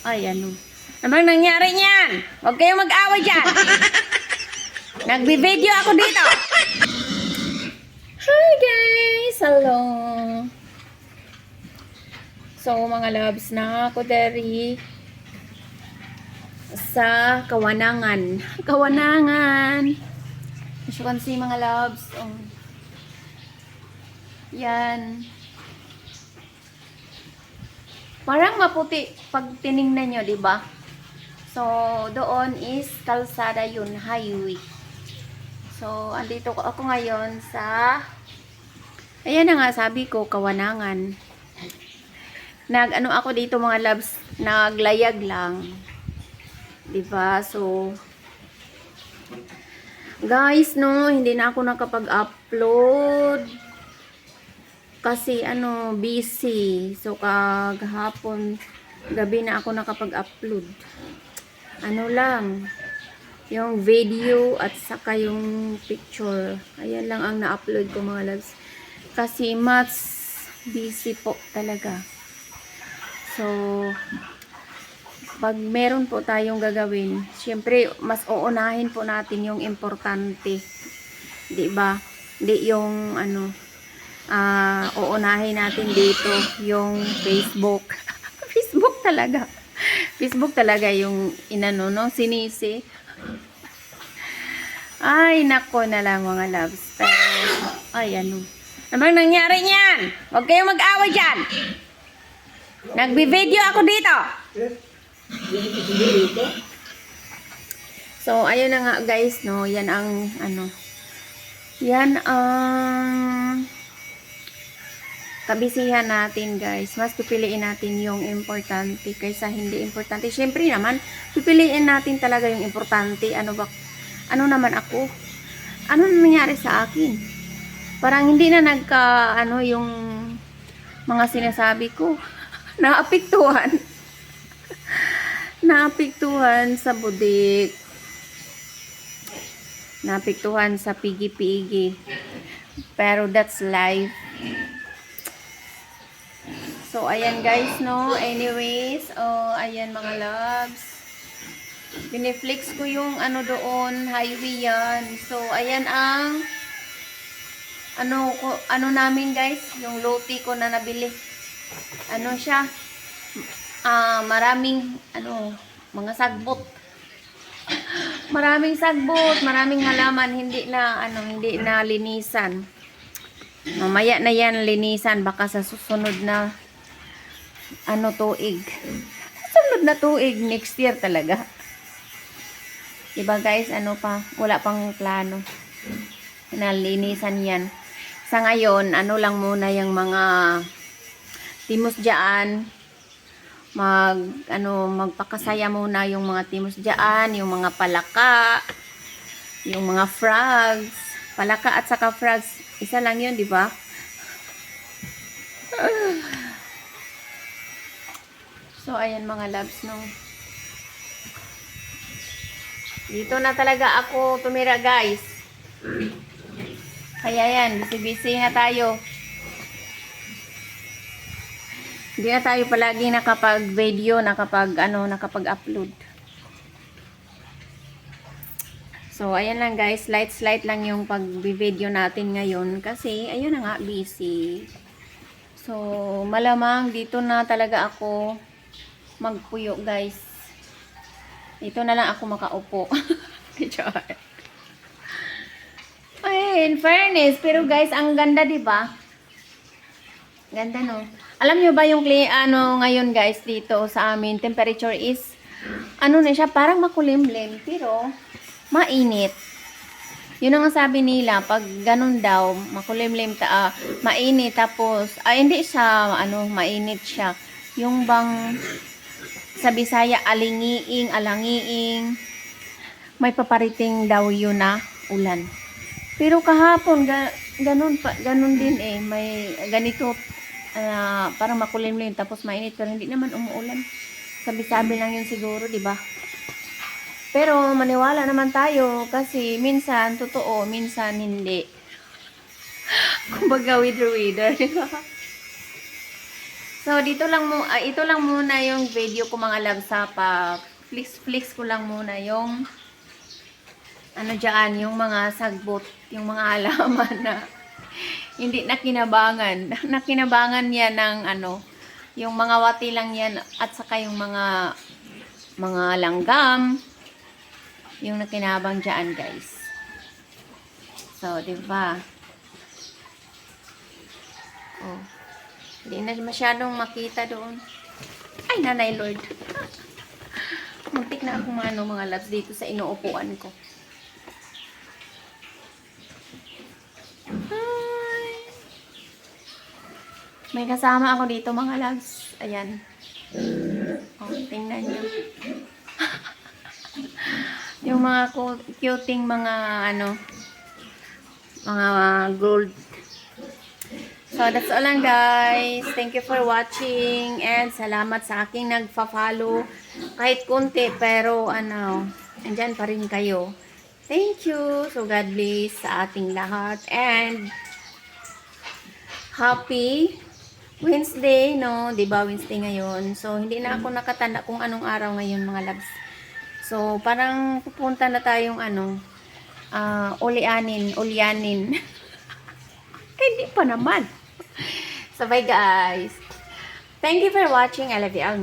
Ay, ano? Anong nangyari niyan? Huwag kayong mag-away dyan. Nagbi-video ako dito. Hi guys! Hello! So, mga loves, na ako dari sa Kawanangan. Kawanangan! As you can see, mga loves. Oh. Yan. Parang maputi pag tiningnan nyo, di ba? So, doon is kalsada yun, highway. So, andito ako ngayon sa, ayan na nga, sabi ko, Kawanangan. Nag-ano ako dito mga loves, naglayag lang. Diba? So, guys, no, hindi na ako nakapag-upload. Kasi, busy. So, kagahapon, gabi na ako nakapag-upload. Ano lang, yung video at saka yung picture. Ayan lang ang na-upload ko mga loves. Kasi, mas busy po talaga. So, pag meron po tayong gagawin, syempre, mas uunahin po natin yung importante. Diba? Di yung, uunahin natin dito yung Facebook. Facebook talaga. Facebook talaga yung no, sinisi. Ay, nako na lang mga loves. Pero, ay, ano. Anong nangyari niyan? Huwag kayong mag-away dyan. Nagbi-video ako dito. So, ayun na nga guys, no. Yan ang, yan ang kabisihan natin guys. Mas pipiliin natin yung importante kaysa hindi importante. Syempre naman, pipiliin natin talaga yung importante. Ano naman ako? Ano nangyari sa akin? Parang hindi na yung mga sinasabi ko. Naapektuhan. Naapektuhan sa budik. Naapektuhan sa pigi-pigi. Pero that's life. So, ayan guys, no? Anyways, ayan mga loves. Biniflex ko yung doon, highway yan. So, ayan ang namin guys, yung loti ko na nabili. Ano siya? Maraming mga sagbot. Maraming sagbot, maraming halaman, hindi na linisan. Mamaya na yan linisan baka sa susunod na tuig. Susunod na tuig next year talaga. Diba guys, wala pang plano. Nalinisan yan. Sa ngayon, lang muna yung mga timos diyan, magpakasaya muna yung mga timos diyan, yung mga palaka, yung mga frogs, palaka at saka frogs, isa lang yun, di ba? So, ayan mga loves, no. Dito na talaga ako tumira, guys. Kaya yan, busy-busy na tayo. Hindi na tayo palagi nakapag-video, nakapag-upload. So, ayan lang guys, slight lang yung pag-video natin ngayon kasi, ayun na nga, busy. So, malamang dito na talaga ako magpuyo guys. Dito na lang ako makaupo. Ay, in fairness, pero guys, ang ganda, diba? Ganda, no? Alam nyo ba yung ngayon guys dito sa amin, temperature is na siya, parang makulimlim pero mainit. Yun ang sabi nila, pag ganun daw, makulimlim mainit tapos hindi siya mainit siya. Yung bang sa Bisaya alangiing may papariting daw yun na ulan. Pero kahapon ganun din may ganito parang makulimlim tapos mainit pero hindi naman umuulan. Sabi-sabi lang yun siguro, di ba? Pero maniwala naman tayo kasi minsan totoo, minsan hindi. Kumbaga wither, di ba? So, ito lang muna yung video ko mga loves sa pa flex ko lang muna yung ano diyan, yung mga sagbot, yung mga halaman na hindi nakinabangan. Nakinabangan yan ng ano, yung mga wati lang yan at saka yung mga langgam, yung nakinabang diyan, guys. So, 'di ba? Oh. Hindi na masyadong makita doon. Ay, Nanay Lord. Muntik na akong mga loves dito sa inuupuan ko. Hi! May kasama ako dito mga loves. Ayan. Oh, tingnan nyo. Yung mga cuting mga mga gold. So, that's all lang guys. Thank you for watching and salamat sa aking nagfa-follow. Kahit konti, pero andyan pa rin kayo. Thank you. So, God bless sa ating lahat and happy Wednesday, no? 'Di ba Wednesday ngayon? So, hindi na ako nakatanda kung anong araw ngayon mga loves. So, parang pupunta na tayong ulyanin. Hindi pa naman. So, bye guys. Thank you for watching. I love you all.